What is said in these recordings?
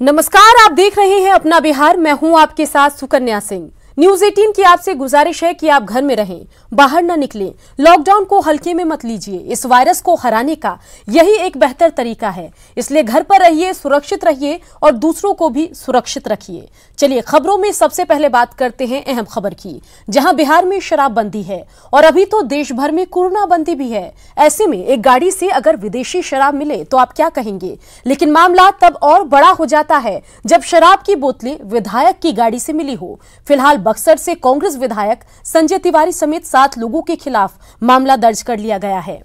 नमस्कार, आप देख रहे हैं अपना बिहार। मैं हूं आपके साथ सुकन्या सिंह। न्यूज 18 की आपसे गुजारिश है कि आप घर में रहें, बाहर न निकलें, लॉकडाउन को हल्के में मत लीजिए। इस वायरस को हराने का यही एक बेहतर तरीका है, इसलिए घर पर रहिए, सुरक्षित रहिए और दूसरों को भी सुरक्षित रखिए। चलिए खबरों में सबसे पहले बात करते हैं अहम खबर की, जहां बिहार में शराबबंदी है और अभी तो देश भर में कोरोना बंदी भी है। ऐसे में एक गाड़ी से अगर विदेशी शराब मिले तो आप क्या कहेंगे? लेकिन मामला तब और बड़ा हो जाता है जब शराब की बोतलें विधायक की गाड़ी से मिली हो। फिलहाल बक्सर से कांग्रेस विधायक संजय तिवारी समेत 7 लोगों के खिलाफ मामला दर्ज कर लिया गया है।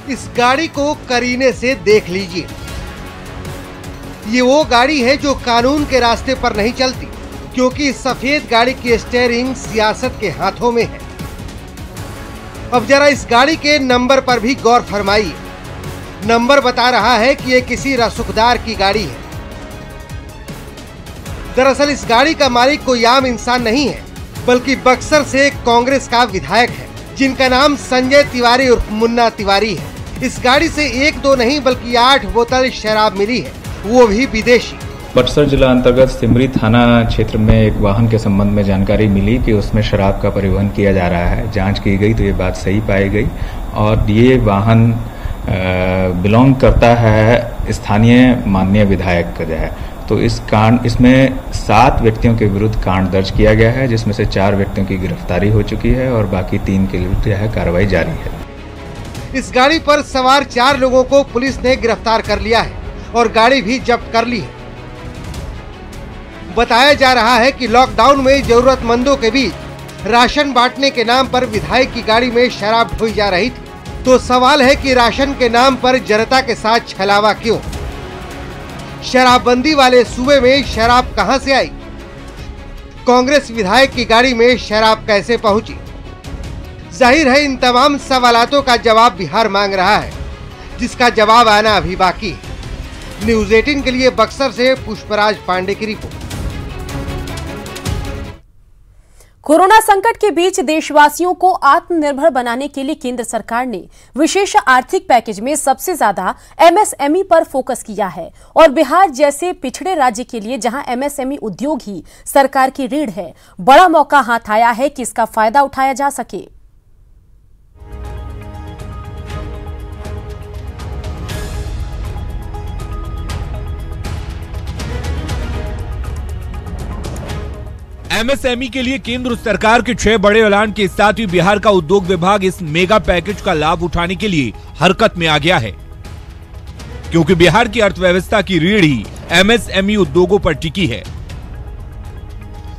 इस गाड़ी को करीने से देख लीजिए। ये वो गाड़ी है जो कानून के रास्ते पर नहीं चलती, क्योंकि इस सफेद गाड़ी की स्टीयरिंग सियासत के हाथों में है। अब जरा इस गाड़ी के नंबर पर भी गौर फरमाइए। नंबर बता रहा है कि ये किसी रसूखदार की गाड़ी है। दरअसल इस गाड़ी का मालिक कोई आम इंसान नहीं है, बल्कि बक्सर से कांग्रेस का विधायक है, जिनका नाम संजय तिवारी उर्फ मुन्ना तिवारी है। इस गाड़ी से 1-2 नहीं बल्कि 8 बोतल शराब मिली है, वो भी विदेशी। बक्सर जिला अंतर्गत सिमरी थाना क्षेत्र में एक वाहन के संबंध में जानकारी मिली कि उसमें शराब का परिवहन किया जा रहा है। जांच की गई तो ये बात सही पाई गई और ये वाहन बिलोंग करता है स्थानीय माननीय विधायक का जो है। तो इसमें 7 व्यक्तियों के विरुद्ध कांड दर्ज किया गया है, जिसमें से 4 व्यक्तियों की गिरफ्तारी हो चुकी है और बाकी 3 के विरुद्ध जो है कार्रवाई जारी है। इस गाड़ी पर सवार 4 लोगों को पुलिस ने गिरफ्तार कर लिया है और गाड़ी भी जब्त कर ली है। बताया जा रहा है कि लॉकडाउन में जरूरतमंदों के बीच राशन बांटने के नाम पर विधायक की गाड़ी में शराब ढोई जा रही थी। तो सवाल है कि राशन के नाम पर जनता के साथ छलावा क्यों? शराबबंदी वाले सूबे में शराब कहां से आई? कांग्रेस विधायक की गाड़ी में शराब कैसे पहुंची? जाहिर है इन तमाम सवालों का जवाब बिहार मांग रहा है, जिसका जवाब आना अभी बाकी है। न्यूज 18 के लिए बक्सर से पुष्पराज पांडे की रिपोर्ट। कोरोना संकट के बीच देशवासियों को आत्मनिर्भर बनाने के लिए केंद्र सरकार ने विशेष आर्थिक पैकेज में सबसे ज्यादा एमएसएमई पर फोकस किया है और बिहार जैसे पिछड़े राज्य के लिए, जहां एमएसएमई उद्योग ही सरकार की रीढ़ है, बड़ा मौका हाथ आया है कि इसका फायदा उठाया जा सके। एमएसएमई के लिए केंद्र सरकार के 6 बड़े ऐलान के साथ ही बिहार का उद्योग विभाग इस मेगा पैकेज का लाभ उठाने के लिए हरकत में आ गया है, क्योंकि बिहार की अर्थव्यवस्था की रीढ़ ही एमएसएमई उद्योगों पर टिकी है।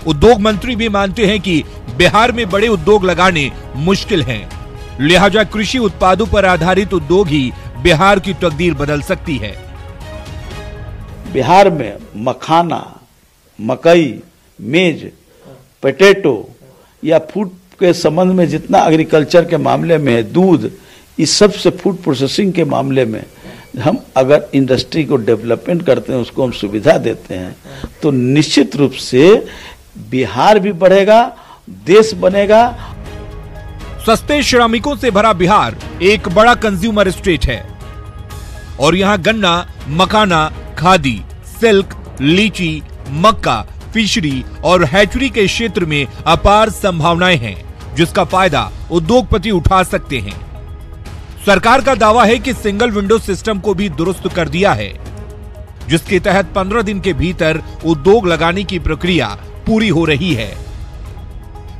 उद्योग मंत्री भी मानते हैं कि बिहार में बड़े उद्योग लगाने मुश्किल हैं, लिहाजा कृषि उत्पादों पर आधारित उद्योग ही बिहार की तकदीर बदल सकती है। बिहार में मखाना, मकई, मेज, पोटैटो या फूड के संबंध में जितना एग्रीकल्चर के मामले में है, दूध, इस सब से फूड प्रोसेसिंग के मामले में हम अगर इंडस्ट्री को डेवलपमेंट करते हैं, उसको हम सुविधा देते हैं, तो निश्चित रूप से बिहार भी बढ़ेगा, देश बनेगा। सस्ते श्रमिकों से भरा बिहार एक बड़ा कंज्यूमर स्टेट है और यहाँ गन्ना, मखाना, खादी, सिल्क, लीची, मक्का, फिशरी और हैचरी के क्षेत्र में अपार संभावनाएं हैं, जिसका फायदा उद्योगपति उठा सकते हैं। सरकार का दावा है कि सिंगल विंडो सिस्टम को भी दुरुस्त कर दिया है, जिसके तहत 15 दिन के भीतर उद्योग लगाने की प्रक्रिया पूरी हो रही है।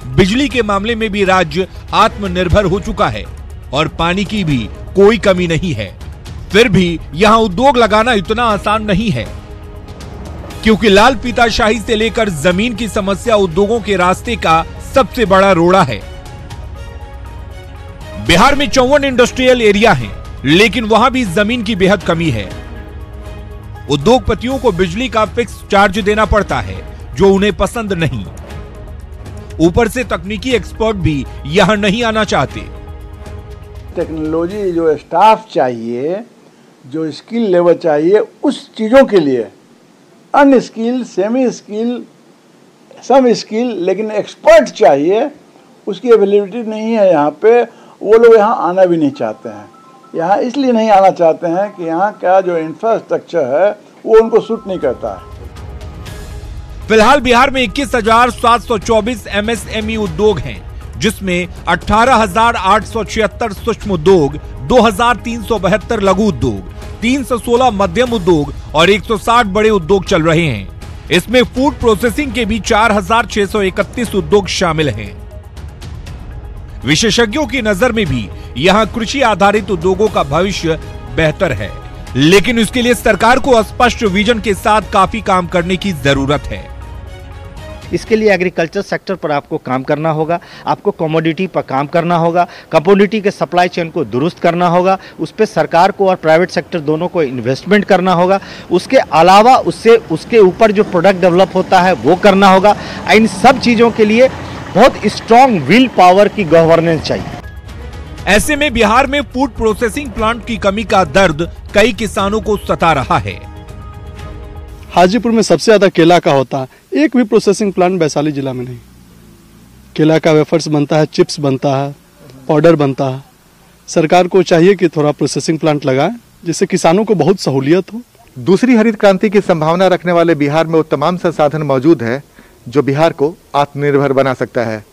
बिजली के मामले में भी राज्य आत्मनिर्भर हो चुका है और पानी की भी कोई कमी नहीं है। फिर भी यहां उद्योग लगाना इतना आसान नहीं है, क्योंकि लाल पीताशाही से लेकर जमीन की समस्या उद्योगों के रास्ते का सबसे बड़ा रोड़ा है। बिहार में 54 इंडस्ट्रियल एरिया हैं, लेकिन वहां भी जमीन की बेहद कमी है। उद्योगपतियों को बिजली का फिक्स चार्ज देना पड़ता है, जो उन्हें पसंद नहीं। ऊपर से तकनीकी एक्सपर्ट भी यहां नहीं आना चाहते। टेक्नोलॉजी जो स्टाफ चाहिए, जो स्किल लेवल चाहिए, उस चीजों के लिए unskill, semi skill, some skill, लेकिन एक्सपर्ट चाहिए, उसकी अवेलेबिलिटी नहीं है यहाँ पे। वो लोग यहाँ आना भी नहीं चाहते हैं। यहाँ इसलिए नहीं आना चाहते हैं कि यहाँ का जो इंफ्रास्ट्रक्चर है वो उनको सूट नहीं करता है। फिलहाल बिहार में 21,724 MSME उद्योग हैं, जिसमें 18,876 सूक्ष्म उद्योग, 2,372 लघु उद्योग, 316 मध्यम उद्योग और 160 बड़े उद्योग चल रहे हैं। इसमें फूड प्रोसेसिंग के भी 4,631 उद्योग शामिल हैं। विशेषज्ञों की नजर में भी यहां कृषि आधारित उद्योगों का भविष्य बेहतर है, लेकिन इसके लिए सरकार को स्पष्ट विजन के साथ काफी काम करने की जरूरत है। इसके लिए एग्रीकल्चर सेक्टर पर आपको काम करना होगा, आपको कमोडिटी पर काम करना होगा, कमोडिटी के सप्लाई चेन को दुरुस्त करना होगा, उस पर सरकार को और प्राइवेट सेक्टर दोनों को इन्वेस्टमेंट करना होगा। उसके अलावा उसके ऊपर जो प्रोडक्ट डेवलप होता है वो करना होगा। इन सब चीज़ों के लिए बहुत स्ट्रॉन्ग विल पावर की गवर्नेंस चाहिए। ऐसे में बिहार में फूड प्रोसेसिंग प्लांट की कमी का दर्द कई किसानों को सता रहा है। हाजीपुर में सबसे ज्यादा केला का होता है, एक भी प्रोसेसिंग प्लांट वैशाली जिला में नहीं। केला का वेफर्स बनता है, चिप्स बनता है, पाउडर बनता है। सरकार को चाहिए कि थोड़ा प्रोसेसिंग प्लांट लगाए, जिससे किसानों को बहुत सहूलियत हो। दूसरी हरित क्रांति की संभावना रखने वाले बिहार में वो तमाम संसाधन मौजूद है जो बिहार को आत्मनिर्भर बना सकता है,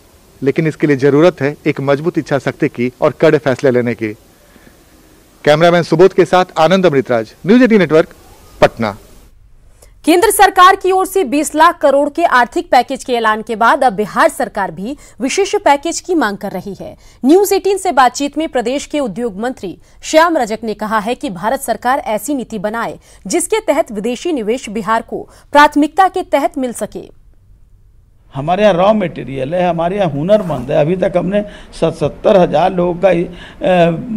लेकिन इसके लिए जरूरत है एक मजबूत इच्छा शक्ति की और कड़े फैसले लेने की। कैमरामैन सुबोध के साथ आनंद अमृतराज, न्यूज 18 नेटवर्क, पटना। केंद्र सरकार की ओर से 20 लाख करोड़ के आर्थिक पैकेज के ऐलान के बाद अब बिहार सरकार भी विशेष पैकेज की मांग कर रही है। न्यूज 18 से बातचीत में प्रदेश के उद्योग मंत्री श्याम रजक ने कहा है कि भारत सरकार ऐसी नीति बनाए जिसके तहत विदेशी निवेश बिहार को प्राथमिकता के तहत मिल सके। हमारे यहाँ रॉ मटेरियल है, हमारे यहाँ हुनरमंद है। अभी तक हमने 70,000 लोगों का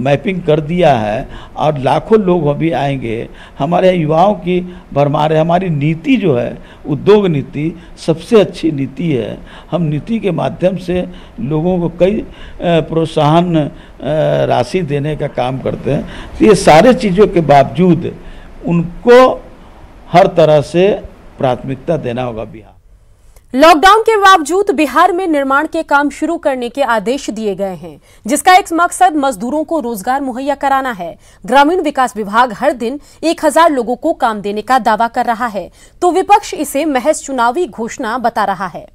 मैपिंग कर दिया है और लाखों लोग अभी आएंगे। हमारे यहाँ युवाओं की भरमार है। हमारी नीति जो है, उद्योग नीति सबसे अच्छी नीति है। हम नीति के माध्यम से लोगों को कई प्रोत्साहन राशि देने का काम करते हैं। तो ये सारे चीज़ों के बावजूद उनको हर तरह से प्राथमिकता देना होगा। बिहार लॉकडाउन के बावजूद बिहार में निर्माण के काम शुरू करने के आदेश दिए गए हैं, जिसका एक मकसद मजदूरों को रोजगार मुहैया कराना है। ग्रामीण विकास विभाग हर दिन 1000 लोगों को काम देने का दावा कर रहा है, तो विपक्ष इसे महज चुनावी घोषणा बता रहा है।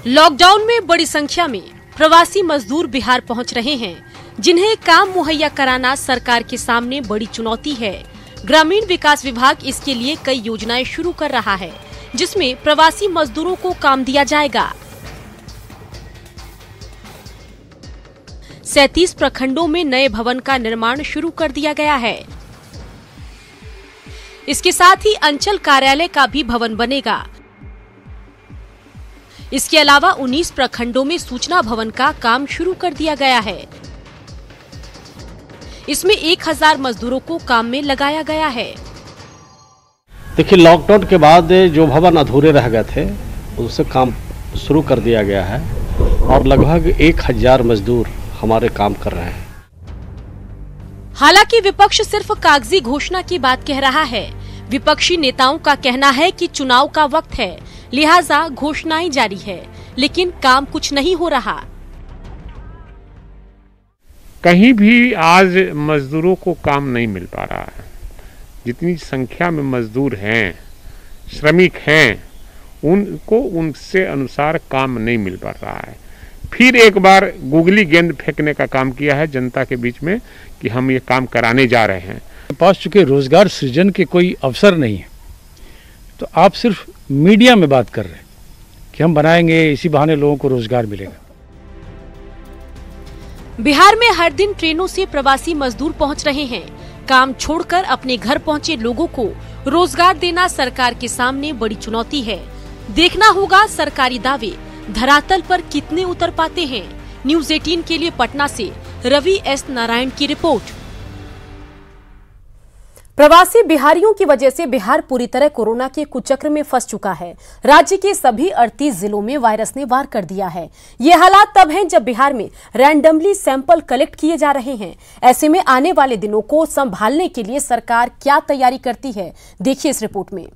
लॉकडाउन में बड़ी संख्या में प्रवासी मजदूर बिहार पहुंच रहे हैं, जिन्हें काम मुहैया कराना सरकार के सामने बड़ी चुनौती है। ग्रामीण विकास विभाग इसके लिए कई योजनाएं शुरू कर रहा है, जिसमें प्रवासी मजदूरों को काम दिया जाएगा। 37 प्रखंडों में नए भवन का निर्माण शुरू कर दिया गया है। इसके साथ ही अंचल कार्यालय का भी भवन बनेगा। इसके अलावा 19 प्रखंडों में सूचना भवन का काम शुरू कर दिया गया है। इसमें 1000 मजदूरों को काम में लगाया गया है। देखिए, लॉकडाउन के बाद जो भवन अधूरे रह गए थे उससे काम शुरू कर दिया गया है और लगभग 1000 मजदूर हमारे काम कर रहे हैं। हालांकि विपक्ष सिर्फ कागजी घोषणा की बात कह रहा है। विपक्षी नेताओं का कहना है कि चुनाव का वक्त है, लिहाजा घोषणाएं जारी है, लेकिन काम कुछ नहीं हो रहा। कहीं भी आज मजदूरों को काम नहीं मिल पा रहा है। जितनी संख्या में मजदूर हैं, श्रमिक हैं, उनको उनसे अनुसार काम नहीं मिल पा रहा है। फिर एक बार गुगली गेंद फेंकने का काम किया है जनता के बीच में कि हम ये काम कराने जा रहे हैं। पास चुके रोजगार सृजन के कोई अवसर नहीं है, तो आप सिर्फ मीडिया में बात कर रहे हैं कि हम बनाएंगे, इसी बहाने लोगों को रोजगार मिलेगा। बिहार में हर दिन ट्रेनों से प्रवासी मजदूर पहुंच रहे हैं। काम छोड़कर अपने घर पहुंचे लोगों को रोजगार देना सरकार के सामने बड़ी चुनौती है। देखना होगा सरकारी दावे धरातल पर कितने उतर पाते हैं। न्यूज 18 के लिए पटना से रवि एस नारायण की रिपोर्ट। प्रवासी बिहारियों की वजह से बिहार पूरी तरह कोरोना के कुचक्र में फंस चुका है। राज्य के सभी 38 जिलों में वायरस ने वार कर दिया है। ये हालात तब हैं जब बिहार में रैंडमली सैंपल कलेक्ट किए जा रहे हैं। ऐसे में आने वाले दिनों को संभालने के लिए सरकार क्या तैयारी करती है, देखिए इस रिपोर्ट में।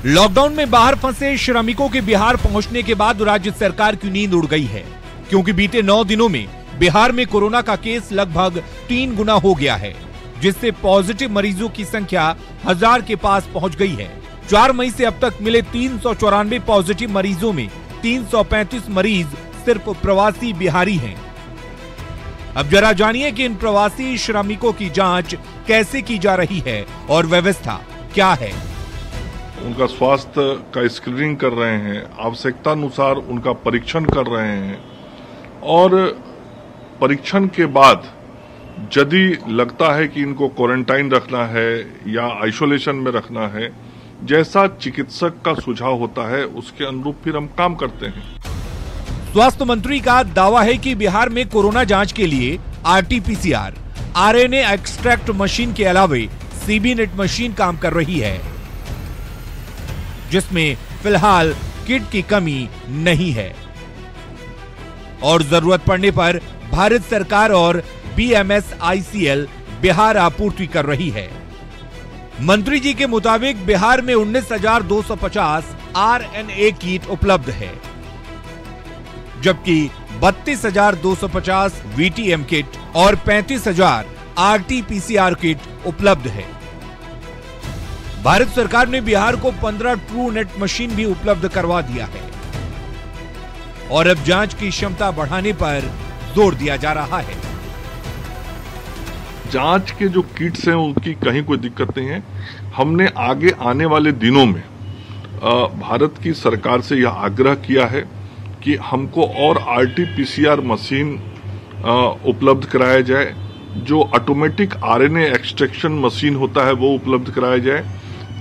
लॉकडाउन में बाहर फंसे श्रमिकों के बिहार पहुंचने के बाद राज्य सरकार की नींद उड़ गई है, क्योंकि बीते 9 दिनों में बिहार में कोरोना का केस लगभग 3 गुना हो गया है, जिससे पॉजिटिव मरीजों की संख्या 1000 के पास पहुंच गई है। 4 मई से अब तक मिले 394 पॉजिटिव मरीजों में 335 मरीज सिर्फ प्रवासी बिहारी हैं। अब जरा जानिए कि इन प्रवासी श्रमिकों की जांच कैसे की जा रही है और व्यवस्था क्या है। उनका स्वास्थ्य का स्क्रीनिंग कर रहे हैं, आवश्यकता अनुसार उनका परीक्षण कर रहे हैं और परीक्षण के बाद यदि लगता है कि इनको क्वारंटाइन रखना है या आइसोलेशन में रखना है, जैसा चिकित्सक का सुझाव होता है उसके अनुरूप फिर हम काम करते हैं। स्वास्थ्य मंत्री का दावा है कि बिहार में कोरोना जांच के लिए RT-PCR, RNA एक्सट्रैक्ट मशीन के अलावे CB-नेट मशीन काम कर रही है, जिसमें फिलहाल किट की कमी नहीं है और जरूरत पड़ने पर भारत सरकार और BMS-ICL बिहार आपूर्ति कर रही है। मंत्री जी के मुताबिक बिहार में 19,250 RNA किट उपलब्ध है, जबकि 32,250 VTM किट और 35,000 RT-PCR किट उपलब्ध है। भारत सरकार ने बिहार को 15 ट्रूनेट मशीन भी उपलब्ध करवा दिया है और अब जांच की क्षमता बढ़ाने पर जोर दिया जा रहा है। जांच के जो किट्स हैं उनकी कहीं कोई दिक्कत नहीं है। हमने आगे आने वाले दिनों में भारत की सरकार से यह आग्रह किया है कि हमको और RT-PCR मशीन उपलब्ध कराया जाए, जो ऑटोमेटिक RNA एक्सट्रैक्शन मशीन होता है वो उपलब्ध कराया जाए,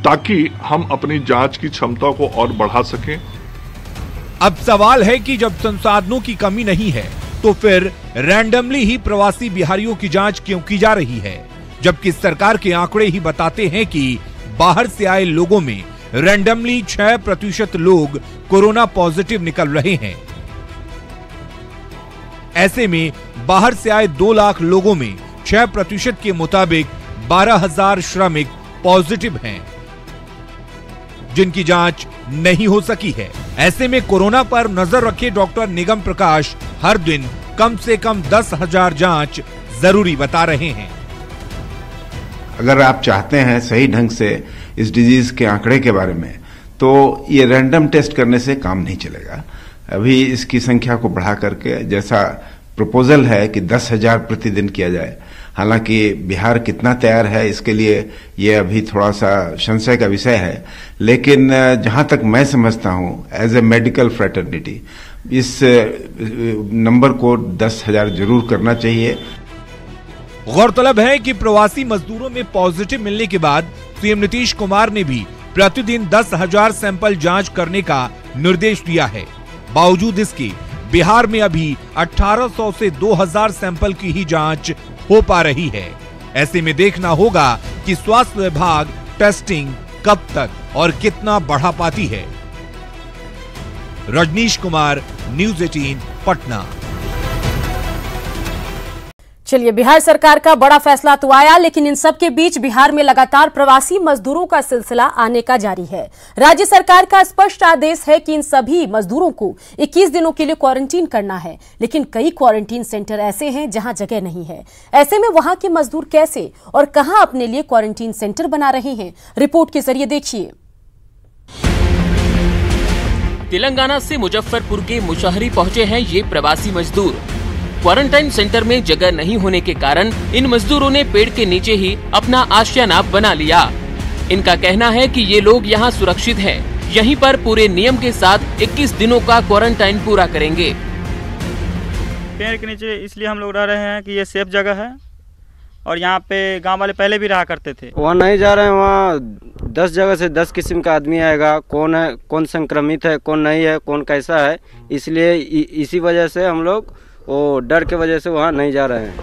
ताकि हम अपनी जांच की क्षमता को और बढ़ा सकें। अब सवाल है कि जब संसाधनों की कमी नहीं है तो फिर रैंडमली ही प्रवासी बिहारियों की जांच क्यों की जा रही है, जबकि सरकार के आंकड़े ही बताते हैं कि बाहर से आए लोगों में रैंडमली 6% लोग कोरोना पॉजिटिव निकल रहे हैं। ऐसे में बाहर से आए 2 लाख लोगों में 6% के मुताबिक 12,000 श्रमिक पॉजिटिव हैं, जिनकी जांच नहीं हो सकी है। ऐसे में कोरोना पर नजर रखे डॉक्टर निगम प्रकाश हर दिन कम से कम 10,000 जांच जरूरी बता रहे हैं। अगर आप चाहते हैं सही ढंग से इस डिजीज के आंकड़े के बारे में, तो ये रैंडम टेस्ट करने से काम नहीं चलेगा। अभी इसकी संख्या को बढ़ा करके जैसा प्रपोजल है कि 10,000 प्रतिदिन किया जाए, हालांकि बिहार कितना तैयार है इसके लिए ये अभी थोड़ा सा संशय का विषय है, लेकिन जहां तक मैं समझता हूं एज ए मेडिकल फ्रेटर्निटी इस नंबर को 10,000 जरूर करना चाहिए। गौरतलब है कि प्रवासी मजदूरों में पॉजिटिव मिलने के बाद सीएम नीतीश कुमार ने भी प्रतिदिन 10,000 सैंपल जांच करने का निर्देश दिया है। बावजूद इसके बिहार में अभी 1,800 से 2,000 सैंपल की ही जांच हो पा रही है। ऐसे में देखना होगा कि स्वास्थ्य विभाग टेस्टिंग कब तक और कितना बढ़ा पाती है। रजनीश कुमार, न्यूज़ 18 पटना। चलिए, बिहार सरकार का बड़ा फैसला तो आया, लेकिन इन सब के बीच बिहार में लगातार प्रवासी मजदूरों का सिलसिला आने का जारी है। राज्य सरकार का स्पष्ट आदेश है कि इन सभी मजदूरों को 21 दिनों के लिए क्वारंटीन करना है, लेकिन कई क्वारंटीन सेंटर ऐसे हैं जहां जगह नहीं है। ऐसे में वहां के मजदूर कैसे और कहां अपने लिए क्वारंटीन सेंटर बना रहे हैं, रिपोर्ट के जरिए देखिए। तेलंगाना से मुजफ्फरपुर के मुशहरी पहुंचे हैं ये प्रवासी मजदूर। क्वारंटाइन सेंटर में जगह नहीं होने के कारण इन मजदूरों ने पेड़ के नीचे ही अपना आशियाना बना लिया। इनका कहना है कि ये लोग यहाँ सुरक्षित हैं, यहीं पर पूरे नियम के साथ 21 दिनों का क्वारंटाइन पूरा करेंगे। पेड़ के नीचे इसलिए हम लोग रह रहे हैं कि ये सेफ जगह है और यहाँ पे गांव वाले पहले भी रहा करते थे। वहाँ नहीं जा रहे हैं, वहाँ 10 जगह से 10 किस्म का आदमी आएगा, कौन है, कौन संक्रमित है, कौन नहीं है, कौन कैसा है, इसलिए इसी वजह से हम लोग वो डर के वजह से वहाँ नहीं जा रहे हैं।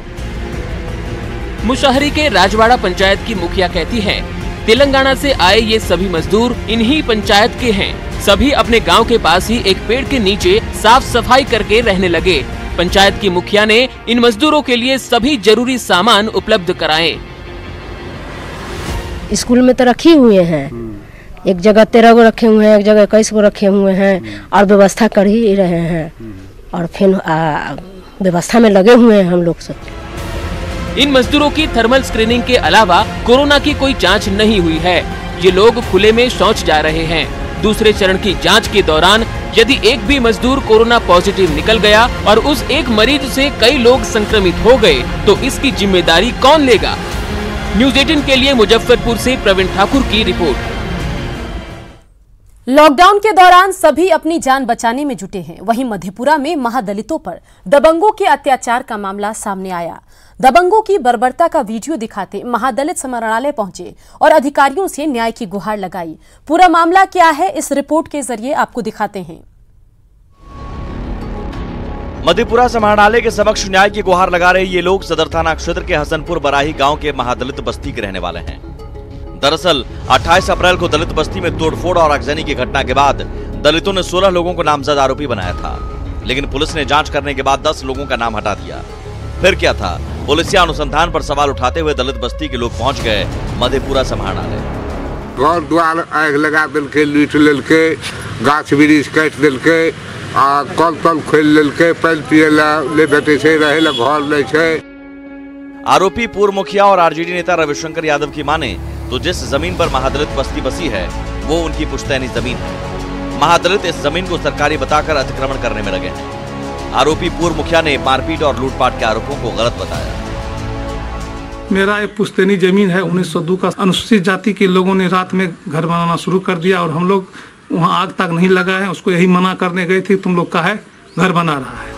मुशहरी के राजवाड़ा पंचायत की मुखिया कहती है, तेलंगाना से आए ये सभी मजदूर इन्हीं पंचायत के हैं। सभी अपने गांव के पास ही एक पेड़ के नीचे साफ सफाई करके रहने लगे। पंचायत की मुखिया ने इन मजदूरों के लिए सभी जरूरी सामान उपलब्ध कराए। स्कूल में तो रखे हुए हैं, एक जगह 13 गो रखे हुए हैं, एक जगह 21 गो रखे हुए हैं और व्यवस्था कर ही रहे हैं और फिर व्यवस्था में लगे हुए हैं हम लोग सब। इन मजदूरों की थर्मल स्क्रीनिंग के अलावा कोरोना की कोई जांच नहीं हुई है। ये लोग खुले में शौच जा रहे हैं। दूसरे चरण की जांच के दौरान यदि एक भी मजदूर कोरोना पॉजिटिव निकल गया और उस एक मरीज से कई लोग संक्रमित हो गए तो इसकी जिम्मेदारी कौन लेगा? न्यूज़ 18 के लिए मुजफ्फरपुर से प्रवीण ठाकुर की रिपोर्ट। लॉकडाउन के दौरान सभी अपनी जान बचाने में जुटे हैं। वहीं मधेपुरा में महादलितों पर दबंगों के अत्याचार का मामला सामने आया। दबंगों की बर्बरता का वीडियो दिखाते महादलित समरणालय पहुंचे और अधिकारियों से न्याय की गुहार लगाई। पूरा मामला क्या है, इस रिपोर्ट के जरिए आपको दिखाते हैं। मधेपुरा समाहरणालय के समक्ष न्याय की गुहार लगा रहे ये लोग सदर थाना क्षेत्र के हसनपुर बराही गांव के महादलित बस्ती के रहने वाले हैं। दरअसल 28 अप्रैल को दलित बस्ती में तोड़फोड़ और आगजनी की घटना के बाद दलितों ने 16 लोगों को नामजद आरोपी बनाया था, लेकिन पुलिस ने जांच करने के बाद 10 लोगों का नाम हटा दिया। फिर क्या था? पुलिसिया अनुसंधान पर सवाल उठाते हुए दलित बस्ती के लोग पहुंच गए मधेपुरा समाहरणालय। घर द्वार आग लगा दिलके, लूट लेलके, गाछ वृक्ष काट दिलके, कल तल खोल लेलके, पानी पिए ले बेटे से रहे ला घर ले छे। आरोपी पूर्व मुखिया और आरजेडी नेता रविशंकर यादव की माने तो जिस जमीन पर महादलित बस्ती बसी है वो उनकी पुश्तैनी जमीन है। महादलित इस जमीन को सरकारी बताकर अतिक्रमण करने में लगे हैं। आरोपी पूर्व मुखिया ने मारपीट और लूटपाट के आरोपों को गलत बताया। मेरा एक पुश्तैनी जमीन है 1902 का। अनुसूचित जाति के लोगों ने रात में घर बनाना शुरू कर दिया और हम लोग वहाँ आग तक नहीं लगा है, उसको यही मना करने गए थे, तुम लोग का है घर बना रहा है।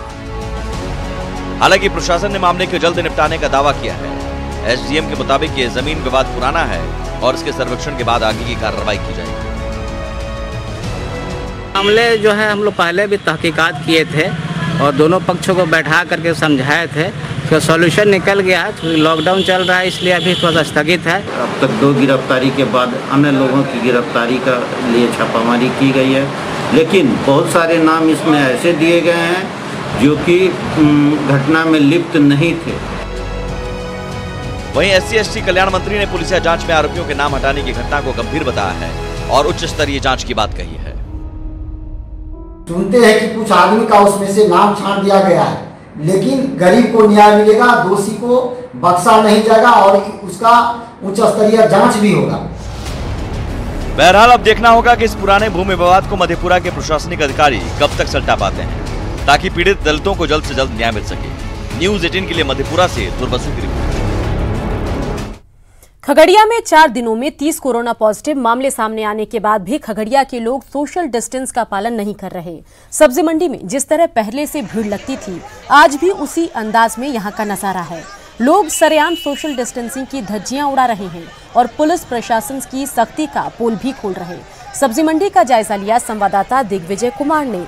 हालांकि प्रशासन ने मामले के जल्द निपटाने का दावा किया है। एसडीएम के मुताबिक ये जमीन विवाद पुराना है और इसके सर्वेक्षण के बाद आगे की कार्रवाई की जाएगी। मामले जो है हम लोग पहले भी तहकीकात किए थे और दोनों पक्षों को बैठा करके समझाए थे, तो सॉल्यूशन निकल गया है। तो लॉकडाउन चल रहा है इसलिए अभी थोड़ा स्थगित है। अब तक 2 गिरफ्तारी के बाद अन्य लोगों की गिरफ्तारी का लिए छापामारी की गई है, लेकिन बहुत सारे नाम इसमें ऐसे दिए गए हैं जो कि घटना में लिप्त नहीं थे। वहीं SC/ST कल्याण मंत्री ने पुलिसिया जांच में आरोपियों के नाम हटाने की घटना को गंभीर बताया है और उच्च स्तरीय जांच की बात कही है। सुनते हैं कि कुछ आदमी का उसमें से नाम छांट दिया गया है, लेकिन गरीब को न्याय मिलेगा, दोषी को बख्शा नहीं जाएगा और उसका उच्च स्तरीय जांच भी होगा। बहरहाल अब देखना होगा कि इस पुराने भूमि विवाद को मधेपुरा के प्रशासनिक अधिकारी कब तक सुलझा पाते हैं, ताकि पीड़ित दलितों को जल्द से जल्द न्याय मिल सके। न्यूज़ 18 के लिए मधेपुरा से दुर्बसु की रिपोर्ट। खगड़िया में 4 दिनों में 30 कोरोना पॉजिटिव मामले सामने आने के बाद भी खगड़िया के लोग सोशल डिस्टेंस का पालन नहीं कर रहे। सब्जी मंडी में जिस तरह पहले से भीड़ लगती थी, आज भी उसी अंदाज में यहां का नजारा है। लोग सरेआम सोशल डिस्टेंसिंग की धज्जियां उड़ा रहे हैं और पुलिस प्रशासन की सख्ती का पोल भी खोल रहे। सब्जी मंडी का जायजा लिया संवाददाता दिग्विजय कुमार ने।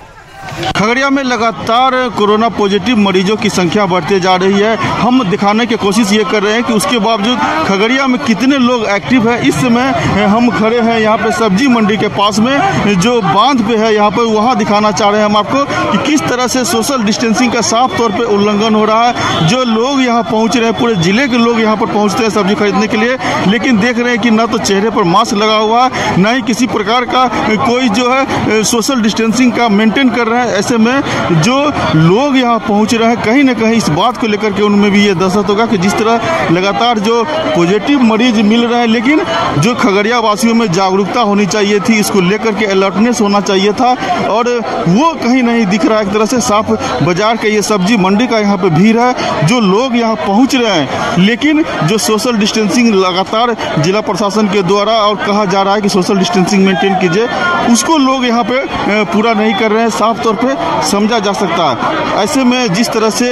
खगड़िया में लगातार कोरोना पॉजिटिव मरीजों की संख्या बढ़ते जा रही है। हम दिखाने की कोशिश ये कर रहे हैं कि उसके बावजूद खगड़िया में कितने लोग एक्टिव है। इस समय हम खड़े हैं यहाँ पे सब्जी मंडी के पास में, जो बांध पे है यहाँ पर, वहाँ दिखाना चाह रहे हैं हम आपको कि किस तरह से सोशल डिस्टेंसिंग का साफ तौर पे उल्लंघन हो रहा है। जो लोग यहाँ पहुँच रहे हैं, पूरे जिले के लोग यहाँ पर पहुँचते हैं सब्जी खरीदने के लिए, लेकिन देख रहे हैं कि न तो चेहरे पर मास्क लगा हुआ है, न ही किसी प्रकार का कोई जो है सोशल डिस्टेंसिंग का मेंटेन कर रहे हैं। ऐसे में जो लोग यहाँ पहुँच रहे हैं, कहीं ना कहीं इस बात को लेकर के उनमें भी ये दहशत होगा कि जिस तरह लगातार जो पॉजिटिव मरीज मिल रहे हैं, लेकिन जो खगड़िया वासियों में जागरूकता होनी चाहिए थी, इसको लेकर के अलर्टनेस होना चाहिए था, और वो कहीं नहीं दिख रहा है। एक तरह से साफ बाजार के ये सब्जी मंडी का यहाँ पे भीड़ है, जो लोग यहाँ पहुँच रहे हैं, लेकिन जो सोशल डिस्टेंसिंग लगातार जिला प्रशासन के द्वारा और कहा जा रहा है कि सोशल डिस्टेंसिंग मेंटेन कीजिए, उसको लोग यहाँ पे पूरा नहीं कर रहे हैं। साफ तौर पे समझा जा सकता है। ऐसे में जिस तरह से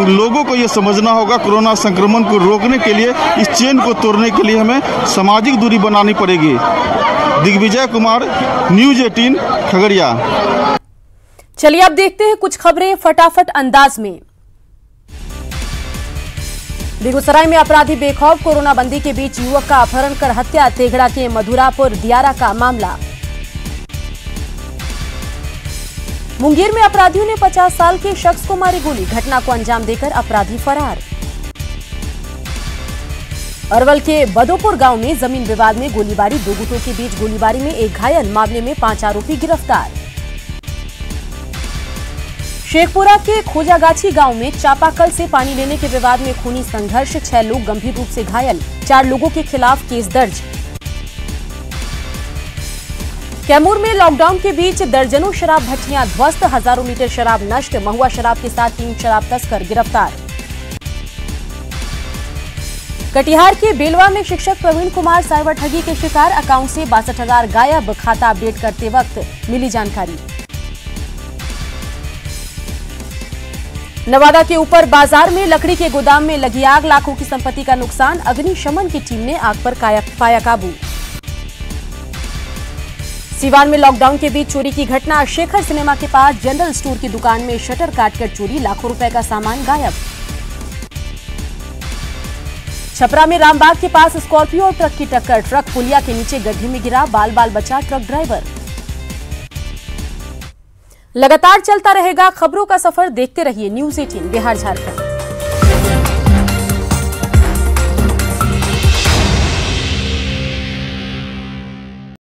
लोगों को ये समझना होगा, कोरोना संक्रमण को रोकने के लिए, इस चेन को तोड़ने के लिए हमें सामाजिक दूरी बनानी पड़ेगी। दिग्विजय कुमार, न्यूज़ 18 खगड़िया। चलिए अब देखते हैं कुछ खबरें फटाफट अंदाज में। बेगूसराय में अपराधी बेखौफ, कोरोना बंदी के बीच युवक का अपहरण कर हत्या। तेघड़ा के मधुरापुर दियारा का मामला। मुंगेर में अपराधियों ने 50 साल के शख्स को मारी गोली, घटना को अंजाम देकर अपराधी फरार। अरवल के बदोपुर गांव में जमीन विवाद में गोलीबारी, दो गुटों के बीच गोलीबारी में एक घायल, मामले में 5 आरोपी गिरफ्तार। शेखपुरा के खोजागाछी गांव में चापाकल से पानी लेने के विवाद में खूनी संघर्ष, 6 लोग गंभीर रूप से घायल, 4 लोगों के खिलाफ केस दर्ज। कैमूर में लॉकडाउन के बीच दर्जनों शराब भट्टियां ध्वस्त, हजारों लीटर शराब नष्ट, महुआ शराब के साथ 3 शराब तस्कर गिरफ्तार। कटिहार के बेलवा में शिक्षक प्रवीण कुमार साइबर ठगी के शिकार, अकाउंट से 62,000 गायब, खाता अपडेट करते वक्त मिली जानकारी। नवादा के ऊपर बाजार में लकड़ी के गोदाम में लगी आग, लाखों की संपत्ति का नुकसान, अग्निशमन की टीम ने आग पर पाया काबू। सीवान में लॉकडाउन के बीच चोरी की घटना, शेखर सिनेमा के पास जनरल स्टोर की दुकान में शटर काटकर चोरी, लाखों रुपए का सामान गायब। छपरा में रामबाग के पास स्कॉर्पियो और ट्रक की टक्कर, ट्रक पुलिया के नीचे गड्ढे में गिरा, बाल बाल बचा ट्रक ड्राइवर। लगातार चलता रहेगा खबरों का सफर, देखते रहिए न्यूज़ 18 बिहार झारखंड।